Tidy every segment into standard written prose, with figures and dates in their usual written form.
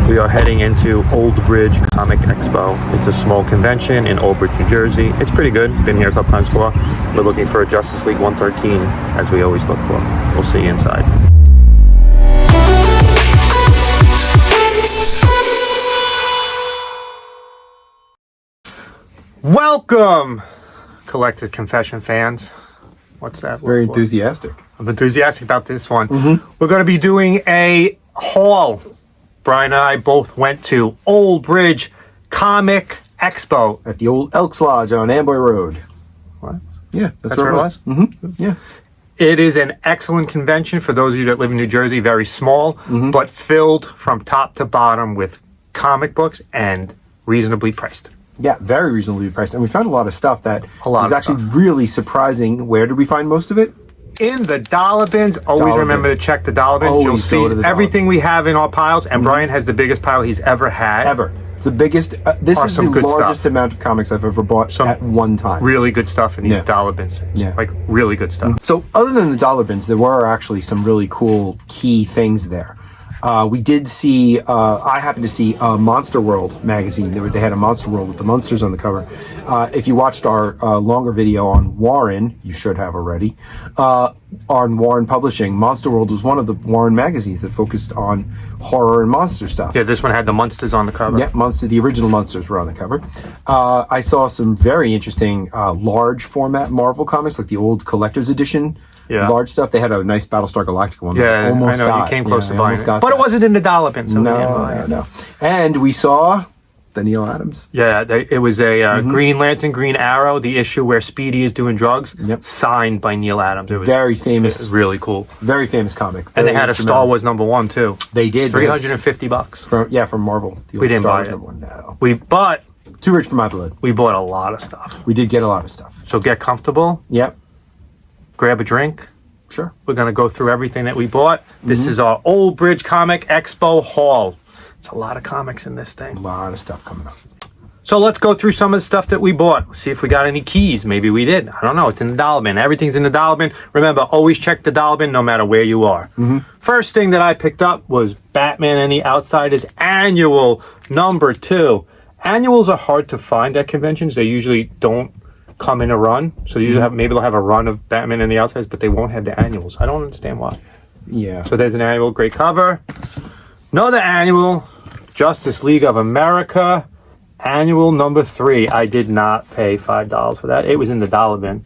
We are heading into Old Bridge Comic Expo. It's a small convention in Old Bridge, New Jersey. It's pretty good. Been here a couple times before. We're looking for a Justice League 113, as we always look for. We'll see you inside. Welcome, Collected Confession fans. What's that? Very enthusiastic. I'm enthusiastic about this one. Mm-hmm. We're going to be doing a haul. Brian and I both went to Old Bridge Comic Expo. At the old Elks Lodge on Amboy Road. What? Yeah, that's where it was. Mm-hmm. Yeah. It is an excellent convention for those of you that live in New Jersey. Very small, but filled from top to bottom with comic books and reasonably priced. Yeah, very reasonably priced. And we found a lot of stuff that was actually stuff. really surprising. Where did we find most of it? In the dollar bins. Always Dollar remember bins. to check the dollar bins. Always You'll see go to the dollar everything we bins. have in our piles, and Brian has the biggest pile he's ever had. Ever. It's the biggest. This is the some good largest stuff. amount of comics I've ever bought at one time. Really good stuff in these Yeah. dollar bins. Yeah. Like really good stuff. So other than the dollar bins, there were actually some really cool key things there. We did see, I happened to see a Monster World magazine. They had a Monster World with the monsters on the cover. If you watched our longer video on Warren, you should have already, on Warren Publishing, Monster World was one of the Warren magazines that focused on horror and monster stuff. Yeah, this one had the monsters on the cover. Yeah, the original monsters were on the cover. I saw some very interesting large format Marvel comics, like the old collector's edition. Yeah. Large stuff. They had a nice Battlestar Galactica one. Yeah, that I almost know. got. You came close to I buying almost it. got But that. it wasn't in the dollar bin, so we didn't buy it. No. And we saw the Neil Adams. Yeah, it was a Green Lantern, Green Arrow, the issue where Speedy is doing drugs, signed by Neil Adams. It was Very famous. It was really cool. Very famous comic. And they Very had a Star Wars #1 too. They did. $350. From Marvel. The We old didn't Star buy Wars it. No. Too rich for my blood. We bought a lot of stuff. We did get a lot of stuff. So get comfortable, Yep. grab a drink. Sure. We're going to go through everything that we bought. This is our Old Bridge Comic Expo haul. It's a lot of comics in this thing. A lot of stuff coming up. So let's go through some of the stuff that we bought. See if we got any keys. Maybe we did. I don't know. It's in the dollar bin. Everything's in the dollar bin. Remember, always check the dollar bin no matter where you are. First thing that I picked up was Batman and the Outsiders Annual #2. Annuals are hard to find at conventions. They usually don't come in a run. So they usually maybe they'll have a run of Batman and the Outsiders, but they won't have the annuals. I don't understand why. Yeah. So there's an annual, great cover. Another annual, Justice League of America, Annual #3. I did not pay $5 for that. It was in the dollar bin.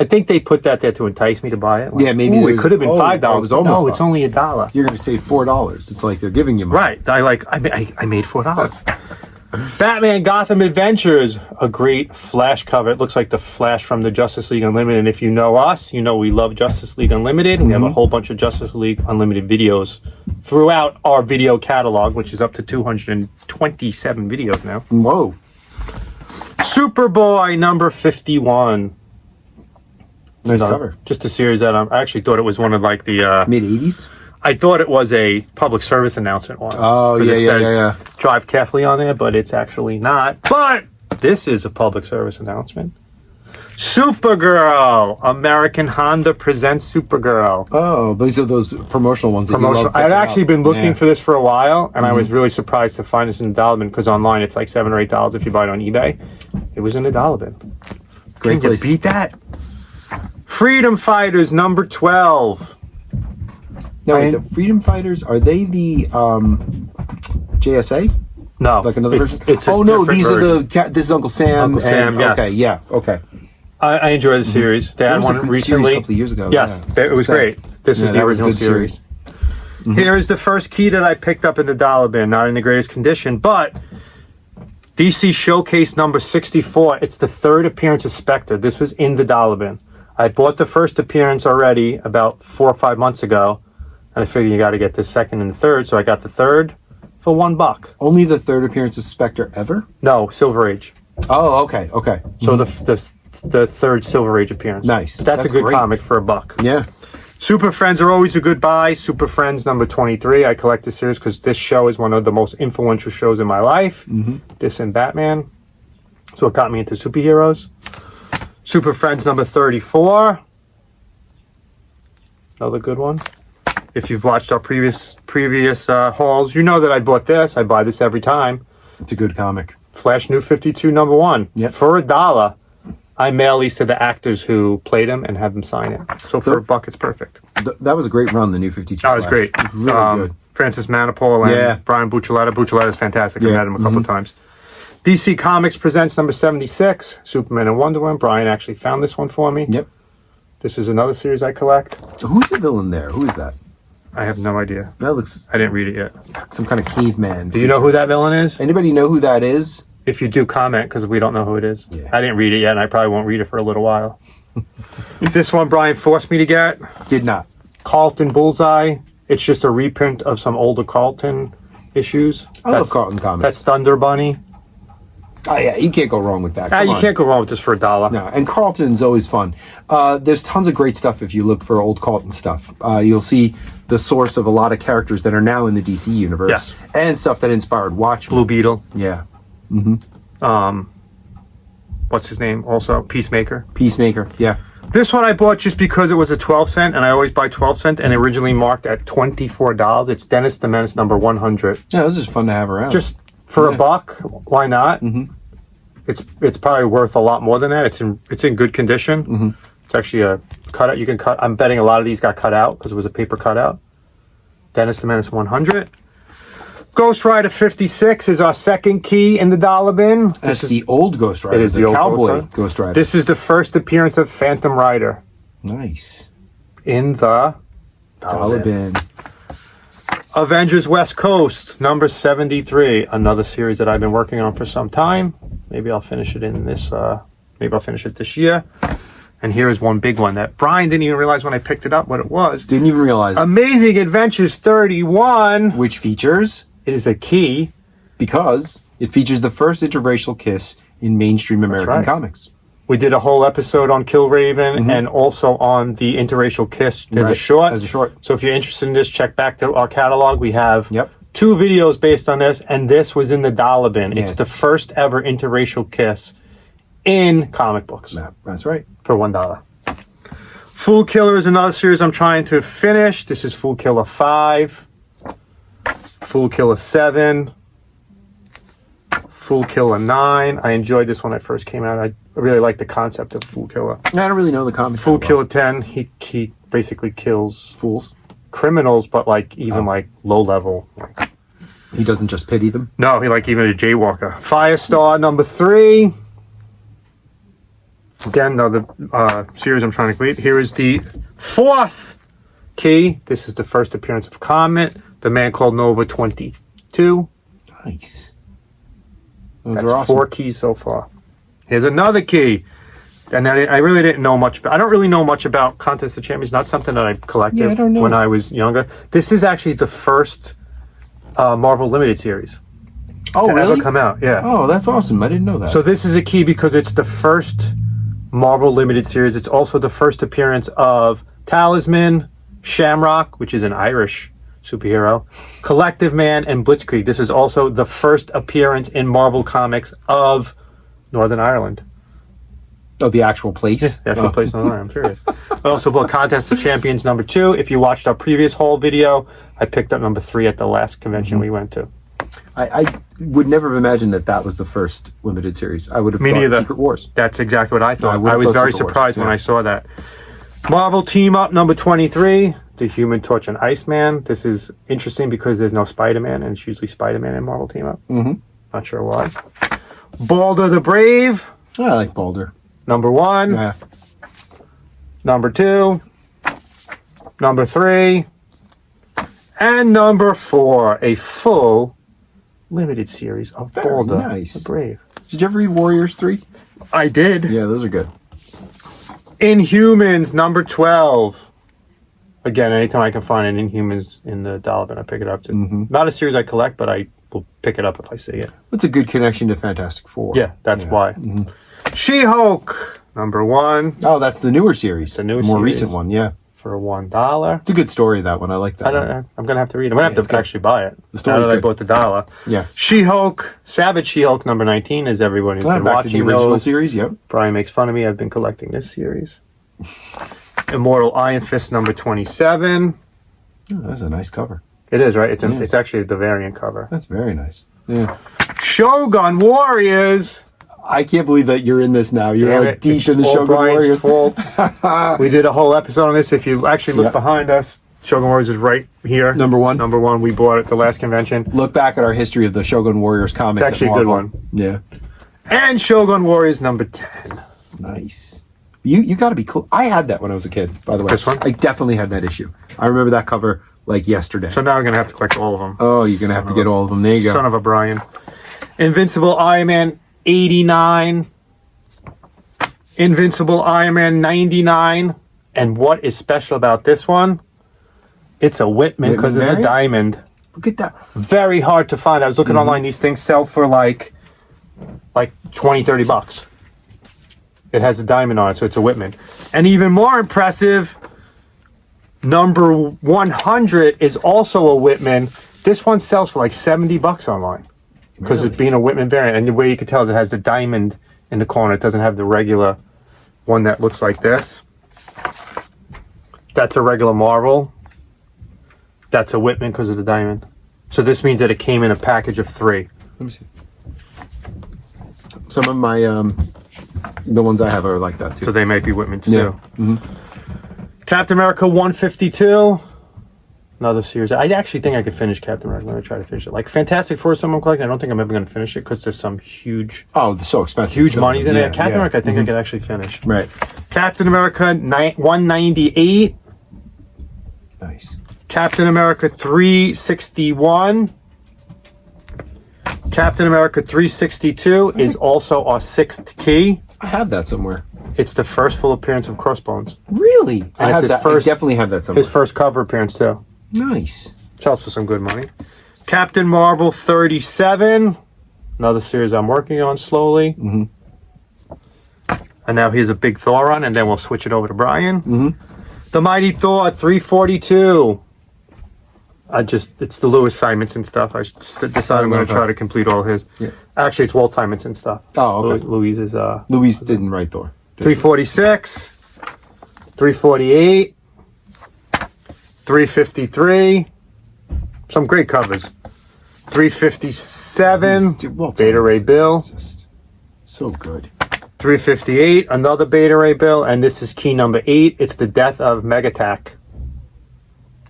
I think they put that there to entice me to buy it. Like, Yeah, maybe it could have been $5. it was almost No, $5. it's only $1. You're going to save $4. It's like they're giving you money. Right. I made $4. Batman Gotham Adventures, a great Flash cover. It looks like the Flash from the Justice League Unlimited. And if you know us, you know we love Justice League Unlimited. We have a whole bunch of Justice League Unlimited videos throughout our video catalog, which is up to 227 videos now. Whoa. Superboy #51. Nice cover. Just a series that I actually thought it was one of like the... Mid-80s? I thought it was a public service announcement one. Oh, yeah. Drive carefully on there, but it's actually not. But this is a public service announcement. Supergirl. American Honda presents Supergirl. Oh, these are those promotional ones that you love. I'd actually been looking for this for a while, and I was Mm-hmm. really surprised to find this in the dollar bin, because online it's like $7 or $8 if you buy it on eBay. It was in the dollar bin. Great Can you place. beat that? Freedom Fighters #12. Now, wait, the Freedom Fighters, are they the JSA? No. Like another version? It's a oh, no, different these version. are the... This is Uncle Sam. Uncle Sam, yes. Okay, yeah, okay. I enjoy the series. They That had was a one good recently. series a couple of years ago. Yes, Yeah. it was great. This is the that was a original good series. Here is the first key that I picked up in the dollar bin. Not in the greatest condition, but DC Showcase #64. It's the third appearance of Spectre. This was in the dollar bin. I bought the first appearance already about 4 or 5 months ago, and I figured you got to get the second and the third, so I got the third for $1. Only the third appearance of Spectre ever? No, Silver Age. Oh, okay. So the third Silver Age appearance. Nice. That's a good great. comic for $1. Yeah. Superfriends are always a good buy. Superfriends #23. I collect this series because this show is one of the most influential shows in my life. This and Batman. So it got me into superheroes. Superfriends #34. Another good one. If you've watched our previous previous hauls, you know that I bought this. I buy this every time. It's a good comic. Flash New 52 #1. Yep. For $1, I mail these to the actors who played them and have them sign it. So for $1, it's perfect. That was a great run, the New 52. That was great. It was really good. Francis Manapul and Yeah. Brian Buccioletta. Buccioletta is fantastic. I've Yeah. met him a couple of times. DC Comics presents number 76, Superman and Wonder Woman. Brian actually found this one for me. Yep. This is another series I collect. Who's the villain there? Who is that? I have no idea. That looks I didn't read it yet. some kind of caveman. Do you know who that villain is? Anybody know who that is? If you do, comment, because we don't know who it is. Yeah. I didn't read it yet, and I probably won't read it for a little while. This one Brian forced me to get. Did not. Carlton Bullseye. It's just a reprint of some older Carlton issues. I love Carlton comics. That's Thunder Bunny. Oh yeah, you can't go wrong with that. Ah, Come you on. can't go wrong with this for $1. No, and Carlton's always fun. There's tons of great stuff if you look for old Carlton stuff. You'll see the source of a lot of characters that are now in the DC universe. Yes. And stuff that inspired Watchmen. Blue Beetle. Yeah. What's his name? Also, Peacemaker. Peacemaker. Yeah. This one I bought just because it was a 12-cent, and I always buy 12-cent, and originally marked at $24. It's Dennis the Menace number 100. Yeah, this is fun to have around. Just for Yeah. $1, why not? It's probably worth a lot more than that. It's in good condition. It's actually a cutout. You can cut. I'm betting a lot of these got cut out because it was a paper cutout. Dennis the Menace 100. Ghost Rider 56 is our second key in the dollar bin. That's the old Ghost Rider. It is the the old cowboy Ghost Rider. Rider. This is the first appearance of Phantom Rider Nice. in the Dollar bin. Avengers West Coast, number 73. Another series that I've been working on for some time. Maybe I'll finish it in this. Maybe I'll finish it this year. And here is one big one that Brian didn't even realize when I picked it up what it was. Didn't even realize it. Amazing Adventures 31. Which features, It is a key. because it features the first interracial kiss in mainstream American right. comics. We did a whole episode on Kill Raven and also on the interracial kiss. There's a Right, short. as a short. So if you're interested in this, check back to our catalog. We have Yep. 2 videos based on this, and this was in the dollar bin. Yeah. It's the first ever interracial kiss in comic books That's right. for $1. Fool Killer is another series I'm trying to finish. This is Fool Killer 5, Fool Killer 7, Fool Killer 9. I enjoyed this when it first came out. I really like the concept of Fool Killer. I don't really know the comic. Fool that well. Killer 10, he basically kills Fools. criminals, but like even like low level. Like, He doesn't just pity them. no, he like even a jaywalker. Firestar number 3. Again, another series I'm trying to complete. Here is the 4th key. This is the first appearance of Comet, the Man Called Nova 22. Nice. Those That's are awesome. 4 keys so far. Here's another key. And I really didn't know much. I don't really know much about Contest of Champions. Not something that I collected Yeah, I don't know. when I was younger. This is actually the first Marvel Limited series Oh, to really? ever come out. Yeah. Oh, that's awesome. I didn't know that. So this is a key because it's the first Marvel Limited series. It's also the first appearance of Talisman, Shamrock, which is an Irish superhero, Collective Man, and Blitzkrieg. This is also the first appearance in Marvel Comics of Northern Ireland. Oh, the actual place? The actual Oh. place in Northern Ireland, I'm serious. I also bought Contest of Champions number 2. If you watched our previous haul video, I picked up number 3 at the last convention we went to. I would never have imagined that was the first limited series. I would have Me thought neither. Secret Wars. That's exactly what I thought. I would've I was thought very Secret Wars, surprised when yeah. I saw that. Marvel Team Up number 23, the Human Torch and Iceman. This is interesting because there's no Spider-Man, and it's usually Spider-Man in Marvel Team Up. Not sure why. Balder the Brave, I like Balder. number 1, Yeah. number 2, number 3, and number 4, a full limited series of Very Balder nice. the Brave. Did you ever read Warriors 3? I did. Yeah, those are good. Inhumans number 12. Again, anytime I can find an Inhumans in the dollar bin, I pick it up too. Not a series I collect, but I will pick it up if I see it. It's a good connection to Fantastic Four. Yeah, that's why. She-Hulk number 1 Oh, that's the newer series. The new more series. recent one, yeah. for $1. It's a good story, that one. I like that one. I'm gonna have to read it. I'm gonna it's have to good. actually buy it. The story's now that I good. bought the dollar. Yeah. She-Hulk, Savage She-Hulk number 19, as everyone who's been Back to the watching original knows. series, yep. Brian makes fun of me. I've been collecting this series. Immortal Iron Fist number 27. Oh, that's a nice cover. It is, right? It's actually the variant cover. That's very nice. Yeah. Shogun Warriors. I can't believe that you're in this now. You're like deep in the all Shogun Brian's Warriors. fault. We did a whole episode on this. If you actually look behind us, Shogun Warriors is right here. Number one. We bought it at the last convention. Look back at our history of the Shogun Warriors comics. It's actually a good one. Yeah. And Shogun Warriors number 10. Nice. You got to be cool. I had that when I was a kid, by the way. This one? I definitely had that issue. I remember that cover like yesterday. So now I'm going to have to collect all of them. Oh, you're going to have to get all of them. There you go. Son of a Brian. Invincible Iron Man 89. Invincible Iron Man 99. And what is special about this one? It's a Whitman because of the diamond. Look at that. Very hard to find. I was looking online. These things sell for like 20, 30 bucks. It has a diamond on it, so it's a Whitman. And even more impressive, number 100 is also a Whitman. This one sells for like 70 bucks online because it's being a Whitman variant. And the way you can tell is it has the diamond in the corner. It doesn't have the regular one that looks like this. That's a regular Marvel. That's a Whitman because of the diamond. So this means that it came in a package of 3. Let me see. Some of my, the ones I have are like that too. So they might be Whitman too. Yeah. Mm-hmm. Captain America 152. Another series. I actually think I could finish Captain America. I'm going to try to finish it. Like Fantastic Four, someone collecting. I don't think I'm ever going to finish it because there's some huge... Oh, they're so expensive. Huge money in it. Captain America, I think I could actually finish. Right. Captain America 198. Nice. Captain America 361. Captain America 362 is also our 6th key. I have that somewhere. It's the first full appearance of Crossbones. Really? I have his that. first- I definitely have that somewhere. His first cover appearance too. Nice. Sells for some good money. Captain Marvel 37. Another series I'm working on slowly. Mm-hmm. And now here's a big Thor run, and then we'll switch it over to Brian. Mm-hmm. The Mighty Thor 342. It's the Louis Simonson stuff. I decided I'm going to try to complete all his. Yeah. Actually, it's Walt Simonson stuff. Oh, okay. Louis is... Louis didn't write Thor. 346. 348. 353. Some great covers. 357. Beta Ray Bill. Just so good. 358. Another Beta Ray Bill. And this is key number 8. It's the death of Megatac.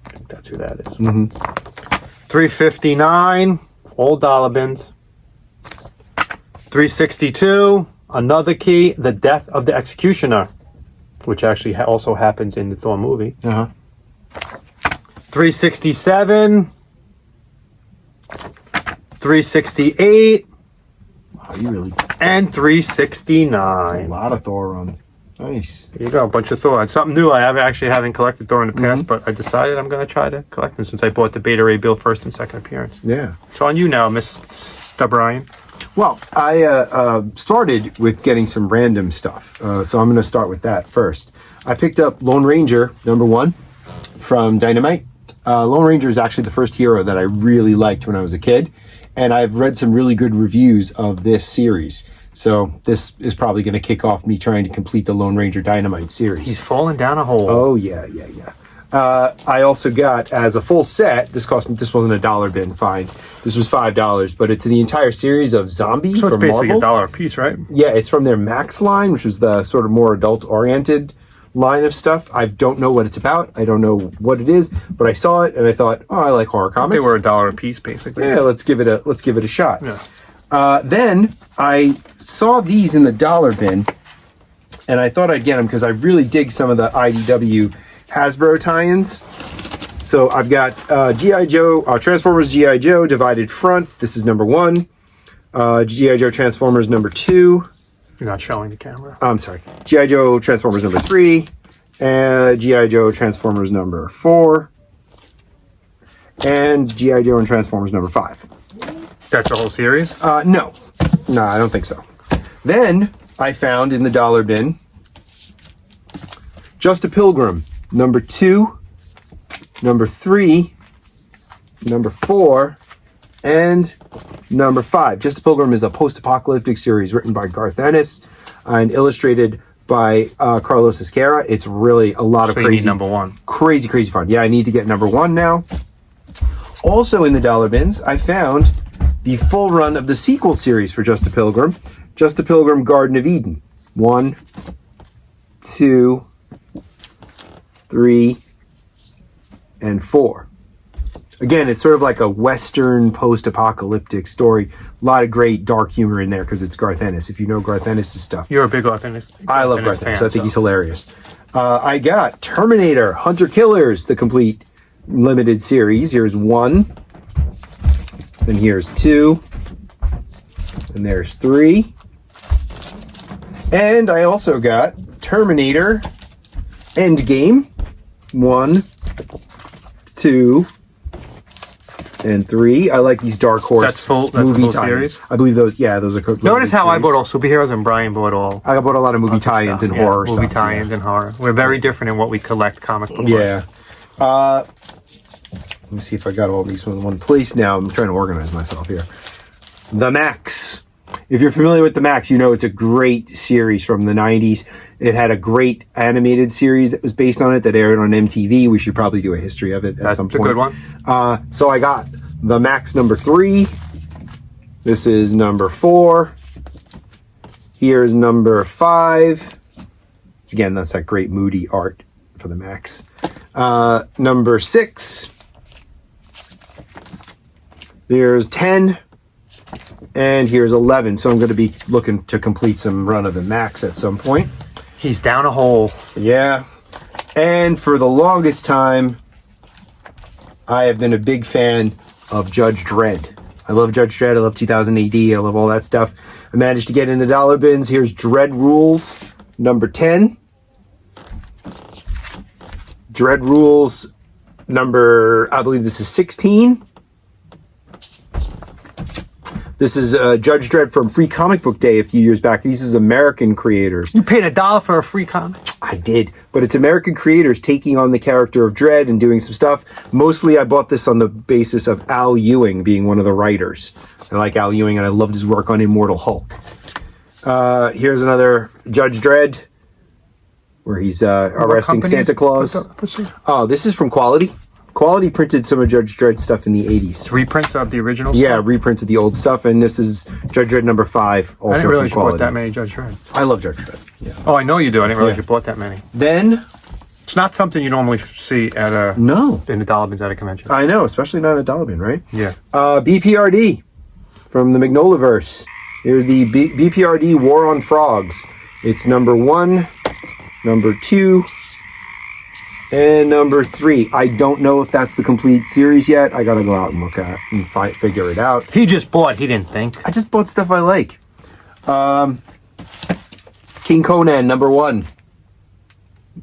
I think that's who that is. Mm-hmm. 359. Old dollar bins. 362. Another key. The death of the Executioner. Which actually also happens in the Thor movie. Uh-huh. 367. 368. Wow, you really... And 369. A lot of Thor runs. Nice. There you go, a bunch of Thor. It's something new. I actually haven't collected Thor in the past, but I decided I'm going to try to collect them since I bought the Beta Ray Bill first and second appearance. Yeah. It's on you now, Mr. Brian. Well, I started with getting some random stuff, so I'm going to start with that first. I picked up Lone Ranger #1 from Dynamite. Lone Ranger is actually the first hero that I really liked when I was a kid, and I've read some really good reviews of this series. So this is probably going to kick off me trying to complete the Lone Ranger Dynamite series. He's falling down a hole. Oh, yeah. I also got, as a full set, this wasn't a dollar bin find. This was $5, but it's the entire series of Zombie so from it's basically Marvel. $1 a piece, right? Yeah, it's from their Max line, which was the sort of more adult-oriented line of stuff. I don't know what it's about. I don't know what it is, but I saw it and I thought, oh, I like horror comics. They were $1 a piece, basically. Yeah, let's give it a shot. Yeah. Then I saw these in the dollar bin, and I thought I'd get them because I really dig some of the IDW Hasbro tie-ins. So I've got G.I. Joe, Transformers G.I. Joe Divided Front. This is #1. G.I. Joe Transformers #2. You're not showing the camera. I'm sorry. G.I. Joe Transformers #3. And G.I. Joe Transformers #4. And G.I. Joe and Transformers #5. That's the whole series? No, I don't think so. Then I found in the dollar bin Just a Pilgrim #2, #3, #4, and #5. Just a Pilgrim is a post-apocalyptic series written by Garth Ennis and illustrated by Carlos Esquerra. It's really a lot of crazy. You need #1. Crazy fun. Yeah, I need to get #1 now. Also in the dollar bins, I found the full run of the sequel series for Just a Pilgrim. Just a Pilgrim Garden of Eden. 1, 2, 3, and 4. Again, it's sort of like a Western post-apocalyptic story. A lot of great dark humor in there because it's Garth Ennis. If you know Garth Ennis' stuff. You're a big Garth Ennis. I love Garth Ennis. I think he's hilarious. I got Terminator Hunter Killers, the complete limited series. Here's 1. Then here's 2. And there's 3. And I also got Terminator End Game. 1, 2, and 3. I like these Dark Horse that's movie full tie-ins. series? I believe those are. Notice how I bought all superheroes and Brian bought all. I bought a lot of movie tie-ins and horror stuff. Movie tie-ins and horror. We're very different in what we collect comic book. Yeah. Let me see if I got all these in one place now. I'm trying to organize myself here. The Max. If you're familiar with The Max, you know it's a great series from the 90s. It had a great animated series that was based on it that aired on MTV. We should probably do a history of it at some point. That's a good one. So I got The Max number 3. This is number 4. Here's number 5. Again, that's that great moody art for The Max. Number 6. Here's 10. And here's 11. So I'm going to be looking to complete some run of The Max at some point. He's down a hole. Yeah. And for the longest time, I have been a big fan of Judge Dredd. I love Judge Dredd. I love 2000 AD. I love all that stuff. I managed to get in the dollar bins. Here's Dredd Rules number 10. Dredd Rules number, I believe this is 16. This is Judge Dredd from Free Comic Book Day a few years back. These is American creators. You paid $1 for a free comic? I did, but it's American creators taking on the character of Dredd and doing some stuff. Mostly I bought this on the basis of Al Ewing being one of the writers. I like Al Ewing and I loved his work on Immortal Hulk. Here's another Judge Dredd where he's arresting Santa Claus. Oh, this is from Quality. Quality printed some of Judge Dredd stuff in the 80s. Reprints of the original stuff? Yeah, reprints of the old stuff, and this is Judge Dredd number 5, also I didn't realize from you Quality. bought that many Judge Dredd. I love Judge Dredd, yeah. Oh, I know you do. I didn't realize you bought that many. Then... It's not something you normally see at a... No. In the dollar bins at a convention. I know, especially not at a dollar bin, right? Yeah. BPRD from the Magnolaverse. Here's the BPRD War on Frogs. It's number 1, number 2... and number 3. I don't know if that's the complete series yet. I gotta go out and look at it and figure it out. He just bought. He didn't think. I just bought stuff I like. King Conan, number 1.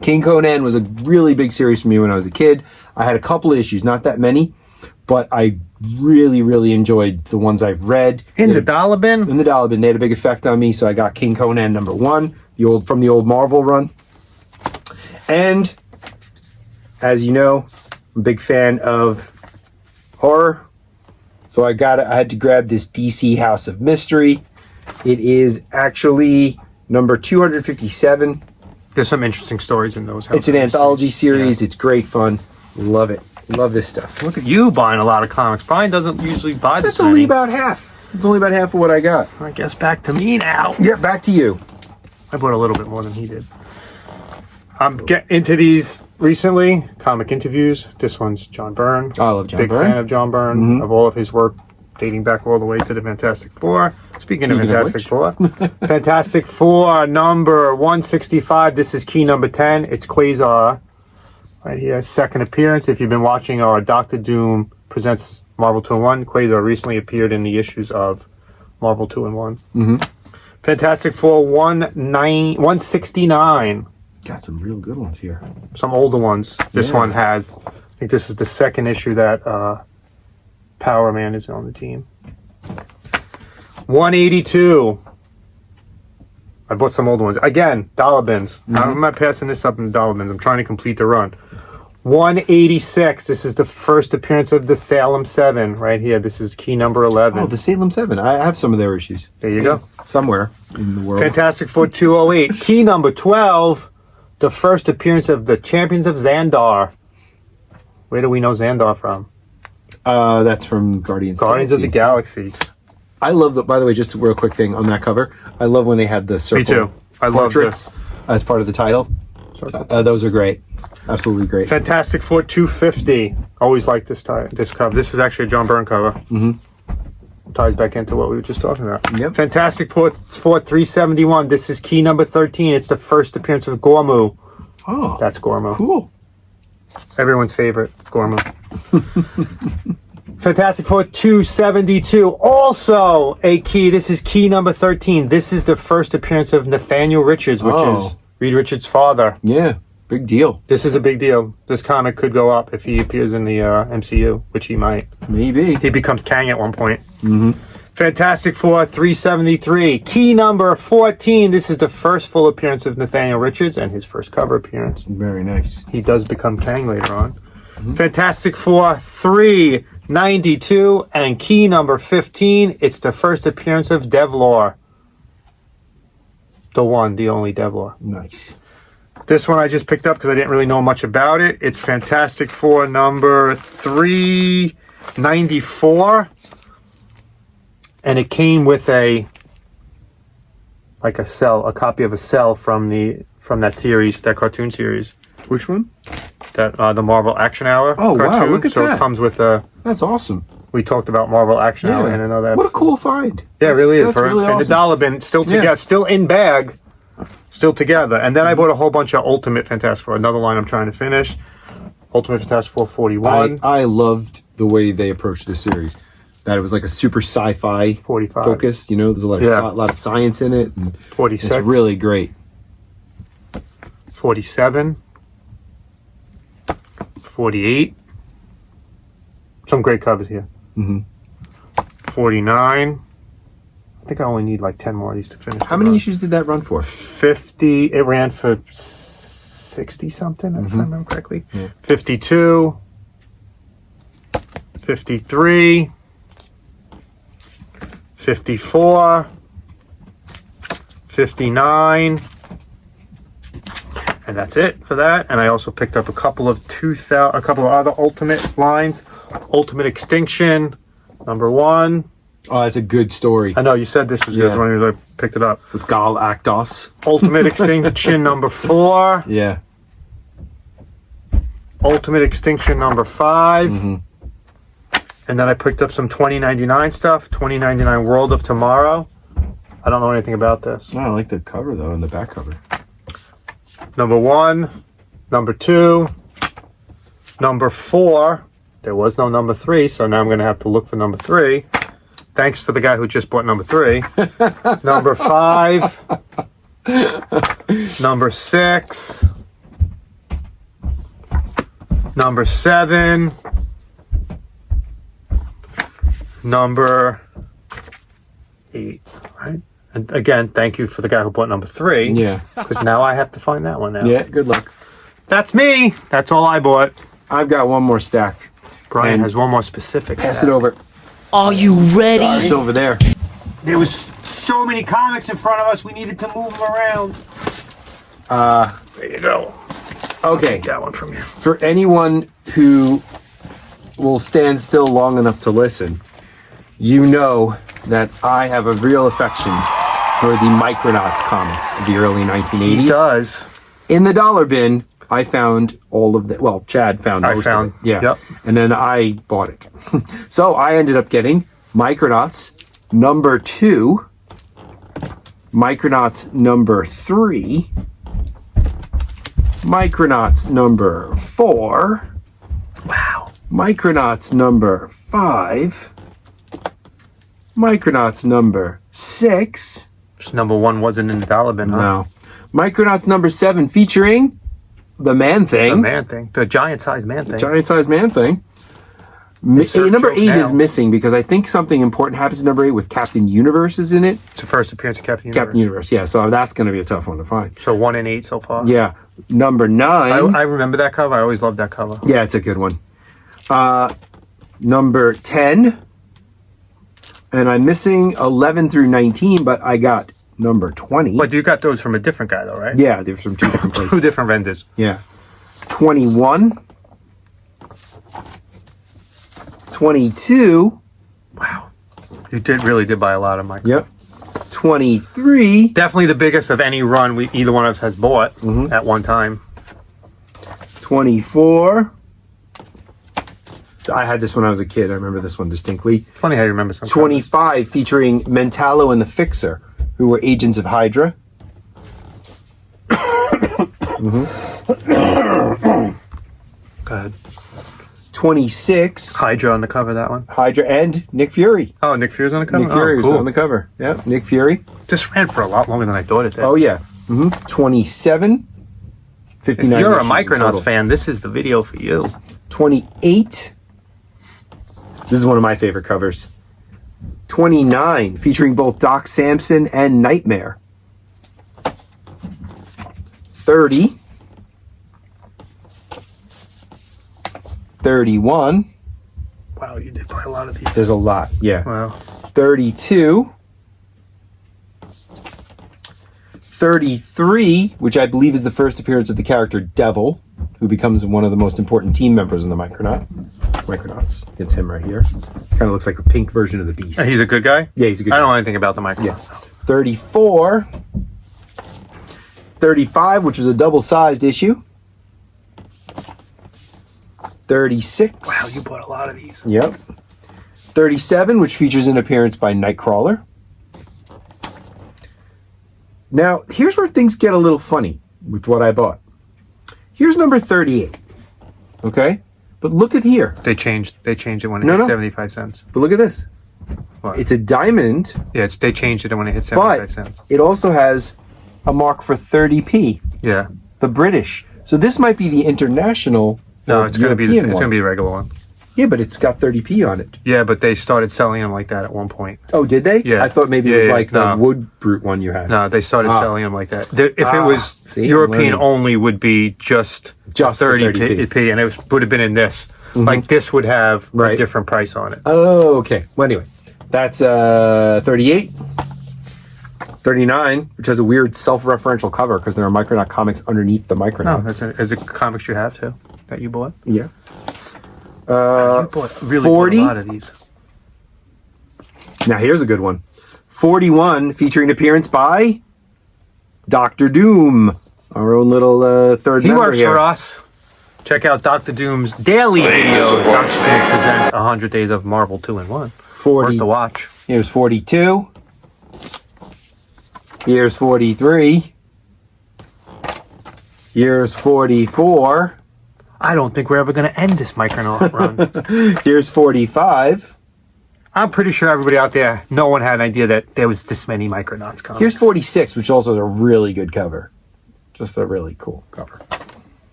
King Conan was a really big series for me when I was a kid. I had a couple of issues, not that many, but I really, really enjoyed the ones I've read. In the dollar bin? In the dollar bin. They had a big effect on me, so I got King Conan number 1, from the old Marvel run. And... as you know, I'm a big fan of horror. So I had to grab this DC House of Mystery. It is actually number 257. There's some interesting stories in those. It's an anthology series. Yeah. It's great fun. Love it. Love this stuff. Look at you buying a lot of comics. Brian doesn't usually buy this. That's only about half. It's only about half of what I got. I guess back to me now. Yeah, back to you. I bought a little bit more than he did. I'm getting into these recently, comic interviews. This one's John Byrne. I love John Byrne. Big fan of John Byrne, of all of his work, dating back all the way to the Fantastic Four. Speaking of Fantastic Four, Fantastic Four number 165. This is key number 10. It's Quasar. Right here, second appearance. If you've been watching our Doctor Doom presents Marvel 2-in-1, Quasar recently appeared in the issues of Marvel 2-in-1. Fantastic Four 169. Got some real good ones here. Some older ones. This one has, I think this is the second issue that Power Man is on the team. 182. I bought some older ones. Again, dollar bins. I'm not passing this up in the dollar bins. I'm trying to complete the run. 186. This is the first appearance of the Salem 7 right here. This is key number 11. Oh, the Salem 7. I have some of their issues. There you go. Somewhere in the world. Fantastic Four 208. Key number 12. The first appearance of the Champions of Xandar. Where do we know Xandar from? That's from Guardians of the Galaxy. I love the. By the way, just a real quick thing on that cover. I love when they had the circle. Me too. I love portraits as part of the title. Those are great. Absolutely great. Fantastic Four 250. Always like this cover. This is actually a John Byrne cover. Mm-hmm. Ties back into what we were just talking about. Yep. Fantastic Four 371. This is key number 13. It's the first appearance of Gormu. Oh, that's Gormu. Cool. Everyone's favorite, Gormu. Fantastic Four 272. Also a key. This is key number 13. This is the first appearance of Nathaniel Richards, which is Reed Richards' father. Yeah, big deal. This is a big deal. This comic could go up if he appears in the MCU, which he might. Maybe. He becomes Kang at one point. Mm-hmm. Fantastic Four 373. Key number 14. This is the first full appearance of Nathaniel Richards and his first cover appearance. Very nice. He does become Kang later on. Mm-hmm. Fantastic Four 392. And key number 15. It's the first appearance of Devlor. The one, the only Devlor. Nice. This one I just picked up because I didn't really know much about it. It's Fantastic Four number 394. And it came with a copy of a cell from that series, that cartoon series. Which one? That the Marvel Action Hour. Oh cartoon. Wow! Look at that. So it comes with a. That's awesome. We talked about Marvel Action Hour in another episode. What a cool find! Yeah, it really is. That's really awesome. And the dollar bin still together, still in bag, still together. And then I bought a whole bunch of Ultimate Fantastic Four. Another line I'm trying to finish. Ultimate Fantastic Four 41. I loved the way they approached this series. That it was like a super sci-fi 45 focus. You know, there's a lot of science in it. And 46. It's really great. 47. 48. Some great covers here. Mm-hmm. 49. I think I only need like 10 more of these to finish. How many issues did that run for? 50. It ran for 60 something, if I remember correctly. Yeah. 52. 53. 54. 59. And that's it for that. And I also picked up a couple of other Ultimate lines. Ultimate Extinction, number 1. Oh, that's a good story. I know you said this was good when I picked it up. With Gal Actos. Ultimate Extinction number 4. Yeah. Ultimate Extinction number 5. Mm-hmm. And then I picked up some 2099 stuff. 2099 World of Tomorrow. I don't know anything about this. Oh, I like the cover though, and the back cover. Number 1, number 2, number 4. There was no number 3, so now I'm going to have to look for number 3. Thanks for the guy who just bought number 3. Number 5. Number 6. Number 7. Number 8. Right? And again, thank you for the guy who bought number 3. Yeah. Because now I have to find that one now. Yeah, good luck. That's me. That's all I bought. I've got one more stack. Brian has one more specific Pass stack. it over. Are you ready? It's over there. There was so many comics in front of us, we needed to move them around. There you go. Okay. That one from you. For anyone who will stand still long enough to listen, you know that I have a real affection for the Micronauts comics of the early 1980s. He does. In the dollar bin, I found all of the. Well, Chad found most of it. Yeah. Yep. And then I bought it. So I ended up getting Micronauts number 2, Micronauts number 3, Micronauts number 4. Wow. Micronauts number 5. Micronauts number 6. Number 1 wasn't in the dollar bin, huh? No. Micronauts number 7 featuring the Man-Thing. The Man-Thing. The giant-sized Man-Thing. Giant-sized Man-Thing. Number 8 is missing because I think something important happens in number 8 with Captain Universe is in it. It's the first appearance of Captain Universe. Captain Universe, yeah. So that's going to be a tough one to find. So 1 and 8 so far. Yeah. Number 9. I remember that cover. I always loved that cover. Yeah, it's a good one. Number 10. And I'm missing 11 through 19, but I got number 20. But you got those from a different guy, though, right? Yeah, they're from 2 different places. 2 different vendors. Yeah. 21. 22. Wow. You really did buy a lot of Micronauts. Yep. 23. Definitely the biggest of any run either one of us has bought at one time. 24. I had this when I was a kid. I remember this one distinctly. Funny how you remember something. 25, featuring Mentallo and the Fixer, who were agents of Hydra. Go ahead. 26. Hydra on the cover, that one. Hydra and Nick Fury. Oh, Nick Fury's on the cover? Nick Fury was cool. on the cover. Yeah, Nick Fury. This ran for a lot longer than I thought it did. Oh, yeah. 27. 59. If you're a issues in Micronauts total. fan, this is the video for you. 28. This is one of my favorite covers. 29, featuring both Doc Samson and Nightmare. 30. 31. Wow, you did buy a lot of these. There's a lot, yeah. Wow. 32. 33, which I believe is the first appearance of the character Devil, who becomes one of the most important team members in the Micronauts. It's him right here. Kind of looks like a pink version of the Beast. He's a good guy? Yeah, he's a good I don't guy. know anything about the Micronauts. Yeah. 34. 35, which was a double-sized issue. 36. Wow, you bought a lot of these. Yep. 37, which features an appearance by Nightcrawler. Now, here's where things get a little funny with what I bought. Here's number 38. Okay? But look at here. They changed it when it No, hit no. 75 cents. But look at this. What? It's a diamond, Yeah, they changed it when it hit 75 but cents. it also has a mark for 30p, Yeah. the British. So this might be the international. No, or it's going to be European it's one. going to be a regular one. Yeah, but it's got 30p on it. Yeah, but they started selling them like that at one point. Oh, did they? Yeah. I thought maybe it Yeah, was yeah, like the no. wood brute one you had. No, they started selling them like that. If it was see, I'm European learning. only, would be just the 30p, and it would have been in this. Like this would have a Right. different price on it. Oh, okay. Well, anyway, that's 38. 39, which has a weird self-referential cover because there are Micronaut comics underneath the No, Micronauts. is it comics you have too that you bought? Yeah. You bought really 40. bought a lot of these. Now here's a good one. 41, featuring an appearance by Dr. Doom, our own little third He member works here. for us. Check out Dr. Doom's daily video. Dr. Doom presents 100 Days of Marvel 2-in-1. 40. Worth the watch. Here's 42. Here's 43. Here's 44. I don't think we're ever going to end this Micronaut run. Here's 45. I'm pretty sure everybody out there, no one had an idea that there was this many Micronauts comics. Here's 46, which also is a really good cover. Just a really cool cover.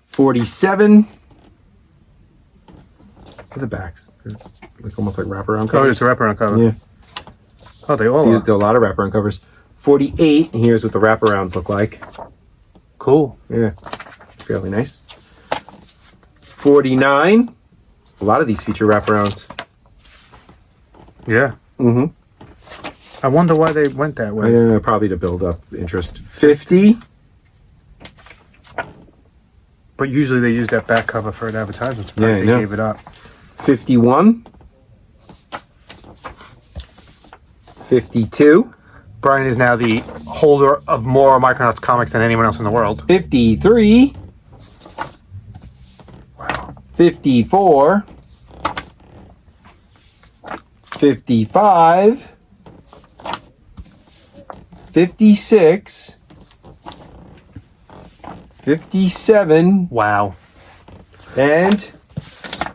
47. Look at the backs. They're like almost like wraparound Oh, covers. there's a wraparound cover. Yeah. Oh, they all There's are. a lot of wraparound covers. 48, and here's what the wraparounds look like. Cool. Yeah. Fairly nice. 49. A lot of these feature wraparounds. Yeah. Mm-hmm. I wonder why they went that way. Probably to build up interest. 50. But usually they use that back cover for an advertisement. Yeah, I They know. gave it up. 51. 52. Brian is now the holder of more Micronauts comics than anyone else in the world. 53. Wow. 54. 55. 56. 57. Wow. And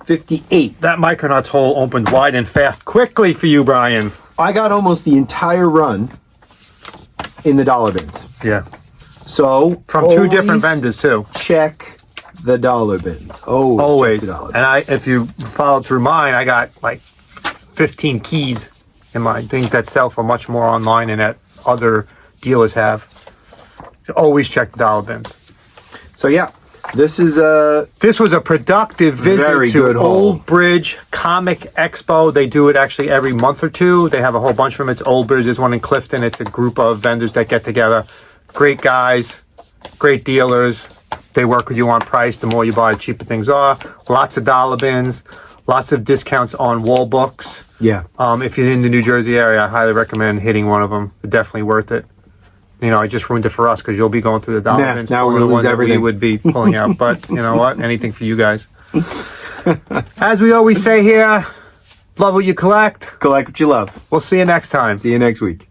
58. That Micronauts hole opened wide and fast quickly for you, Brian. I got almost the entire run in the dollar bins. Yeah. So From two different always vendors, too. Check the dollar bins. Always. check the dollar And bins. if you follow through mine, I got like 15 keys in mine. Things that sell for much more online and that other dealers have. Always check the dollar bins. So yeah, this is This was a productive visit Very to good haul. Old Bridge Comic Expo. They do it actually every month or two. They have a whole bunch of them. It's Old Bridge. There's one in Clifton. It's a group of vendors that get together. Great guys, great dealers. They work with you on price. The more you buy, the cheaper things are. Lots of dollar bins. Lots of discounts on wall books. Yeah. If you're in the New Jersey area, I highly recommend hitting one of them. Definitely worth it. You know, I just ruined it for us because you'll be going through the Dolphins. Now we're going to lose everything. We would be pulling out, but you know what? Anything for you guys. As we always say here, love what you collect. Collect what you love. We'll see you next time. See you next week.